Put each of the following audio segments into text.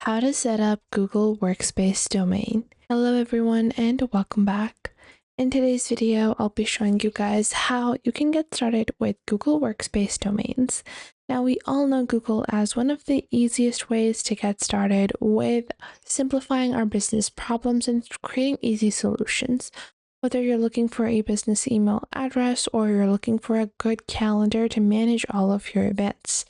How to set up Google Workspace domain. Hello everyone and welcome back. In today's video, I'll be showing you guys how you can get started with Google Workspace domains. Now, we all know Google as one of the easiest ways to get started with simplifying our business problems and creating easy solutions. Whether you're looking for a business email address or you're looking for a good calendar to manage all of your events,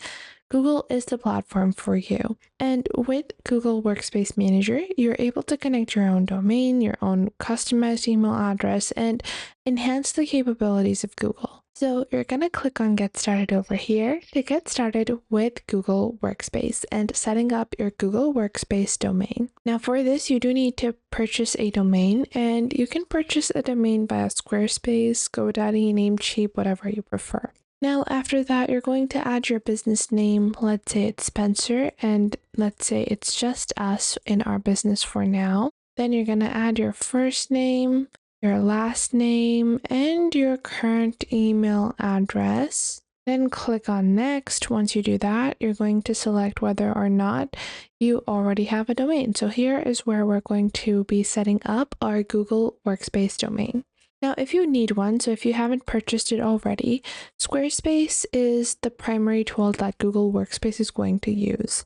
Google is the platform for you. And with Google Workspace Manager, you're able to connect your own domain, your own customized email address, and enhance the capabilities of Google. So you're going to click on Get Started over here to get started with Google Workspace and setting up your Google Workspace domain. Now for this, you do need to purchase a domain, and you can purchase a domain via Squarespace, GoDaddy, Namecheap, whatever you prefer. Now, after that, you're going to add your business name. Let's say it's Spencer, and let's say it's just us in our business for now. Then you're going to add your first name, your last name, and your current email address. Then click on Next. Once you do that, you're going to select whether or not you already have a domain. So here is where we're going to be setting up our Google Workspace domain. Now, if you need one, so if you haven't purchased it already, Squarespace is the primary tool that Google Workspace is going to use.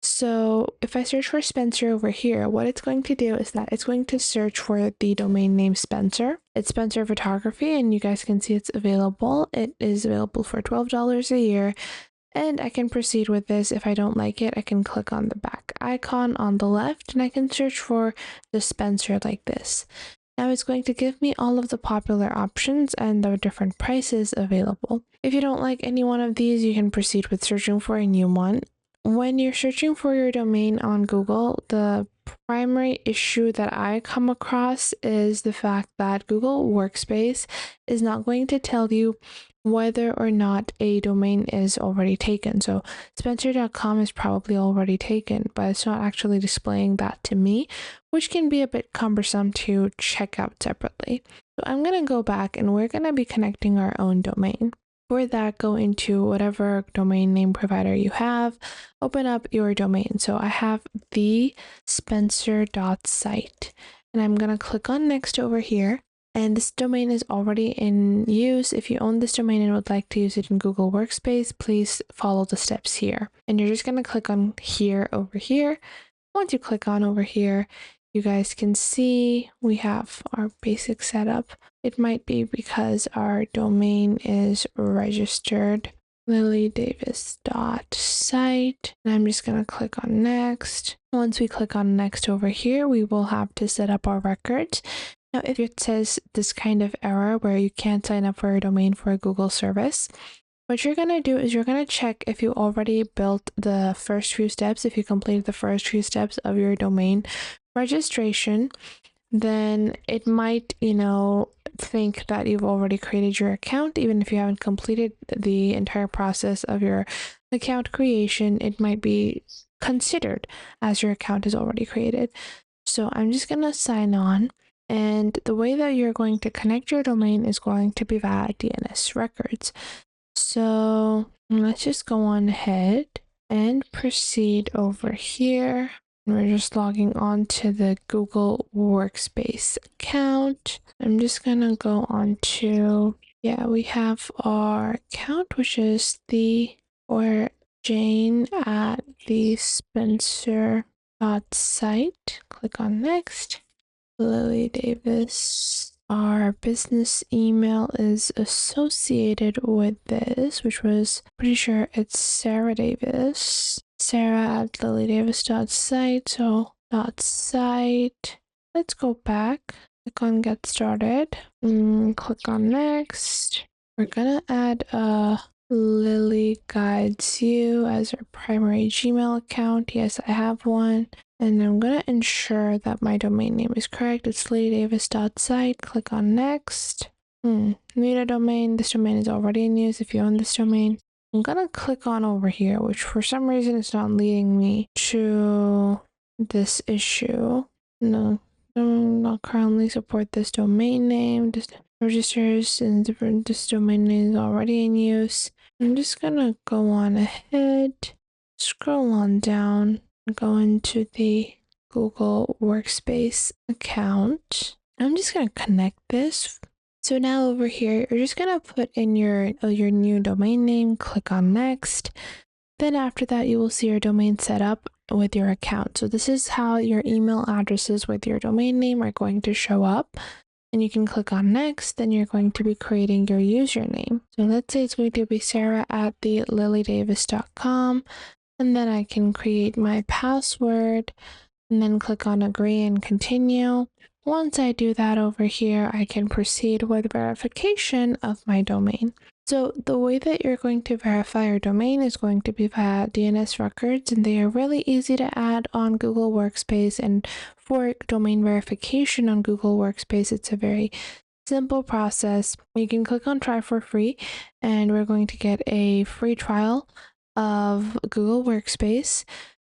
So if I search for Spencer over here, what it's going to do is that it's going to search for the domain name Spencer. It's Spencer Photography, and you guys can see it's available. It is available for $12 a year. And I can proceed with this. If I don't like it, I can click on the back icon on the left, and I can search for the Spencer like this. Now it's going to give me all of the popular options and the different prices available. If you don't like any one of these, you can proceed with searching for a new one. When you're searching for your domain on Google, the primary issue that I come across is the fact that Google Workspace is not going to tell you whether or not a domain is already taken. So spencer.com is probably already taken, but it's not actually displaying that to me, which can be a bit cumbersome to check out separately. So I'm going to go back and we're going to be connecting our own domain. For that, go into whatever domain name provider you have, open up your domain. So I have the spencer.site, and I'm going to click on Next over here. And this domain is already in use. If you own this domain and would like to use it in Google Workspace, please follow the steps here. And you're just going to click on here over here. Once you click on over here, you guys can see we have our basic setup. It might be because our domain is registered lilydavis.site. And I'm just going to click on Next. Once we click on Next over here, we will have to set up our records. Now, if it says this kind of error where you can't sign up for a domain for a Google service, what you're going to do is you're going to check if you already built the first few steps, if you completed the first few steps of your domain registration, then it might, think that you've already created your account. Even if you haven't completed the entire process of your account creation, it might be considered as your account is already created. So I'm just going to sign on. And the way that you're going to connect your domain is going to be via DNS records. So let's just go on ahead and proceed over here. We're just logging on to the Google Workspace account. I'm just going to go on to, we have our account, which is or Jane at the Spencer.site. Click on Next. Lily Davis. Our business email is associated with this, which was pretty sure it's Sarah Davis. Sarah at lilydavis.site. So .site. Let's go back. Click on Get Started. Click on Next. We're gonna add a Lily Guides You as our primary Gmail account. Yes, I have one. And I'm going to ensure that my domain name is correct. It's lilydavis.site. Click on Next. Need a domain. This domain is already in use if you own this domain. I'm going to click on over here, which for some reason is not leading me to this issue. No, not currently support this domain name. This registers and this domain name is already in use. I'm just going to go on ahead, scroll on down. go into the Google Workspace account. I'm just going to connect this. So now over here, you're just going to put in your new domain name, click on next. Then after that, you will see your domain set up with your account. So this is how your email addresses with your domain name are going to show up. And you can click on next, then you're going to be creating your username. So let's say it's going to be sarah@lilydavis.com. And then I can create my password and then click on agree and continue. Once I do that over here, I can proceed with verification of my domain. So the way that you're going to verify your domain is going to be via DNS records, and they are really easy to add on Google Workspace. And for domain verification on Google Workspace, it's a very simple process. You can click on try for free, and we're going to get a free trial of Google Workspace.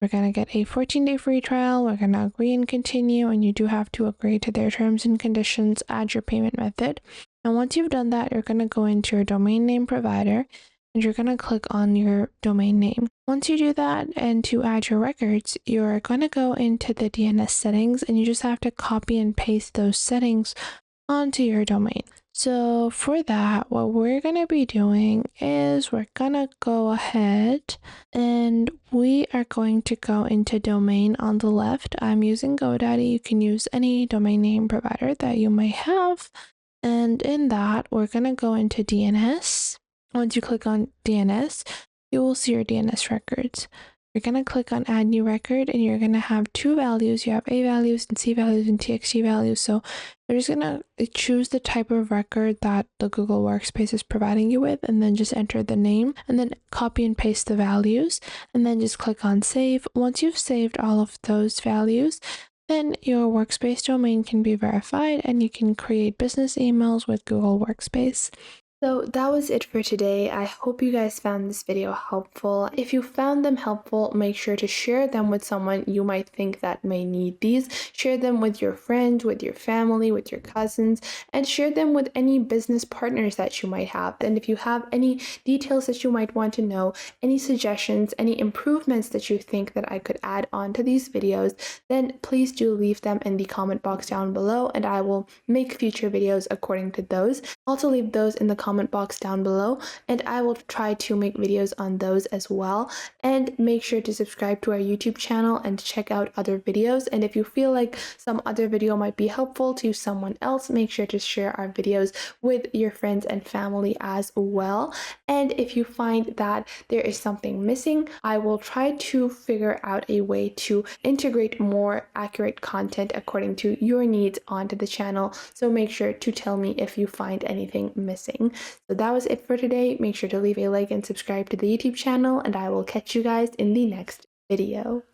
We're going to get a 14-day free trial. We're going to agree and continue, and you do have to agree to their terms and conditions, add your payment method. And once you've done that, you're going to go into your domain name provider, and you're going to click on your domain name. Once you do that, and to add your records, you're going to go into the DNS settings, and you just have to copy and paste those settings onto your domain. So for that, what we're going to be doing is we're going to go ahead and we are going to go into domain on the left. I'm using GoDaddy. You can use any domain name provider that you might have. And in that, we're going to go into DNS. Once you click on DNS, you will see your DNS records. You're going to click on add new record, and you're going to have two values. You have A values and C values and TXT values. So you're just going to choose the type of record that the Google Workspace is providing you with, and then just enter the name, and then copy and paste the values, and then just click on save. Once you've saved all of those values, then your Workspace domain can be verified, and you can create business emails with Google Workspace. So that was it for today. I hope you guys found this video helpful. If you found them helpful, make sure to share them with someone you might think that may need these. Share them with your friends, with your family, with your cousins, and share them with any business partners that you might have. And if you have any details that you might want to know, any suggestions, any improvements that you think that I could add on to these videos, then please do leave them in the comment box down below, and I will make future videos according to those. Also leave those in the comment box down below, and I will try to make videos on those as well. And make sure to subscribe to our YouTube channel and check out other videos. And if you feel like some other video might be helpful to someone else, make sure to share our videos with your friends and family as well. And if you find that there is something missing, I will try to figure out a way to integrate more accurate content according to your needs onto the channel. So make sure to tell me if you find anything missing. So that was it for today. Make sure to leave a like and subscribe to the YouTube channel, and I will catch you guys in the next video.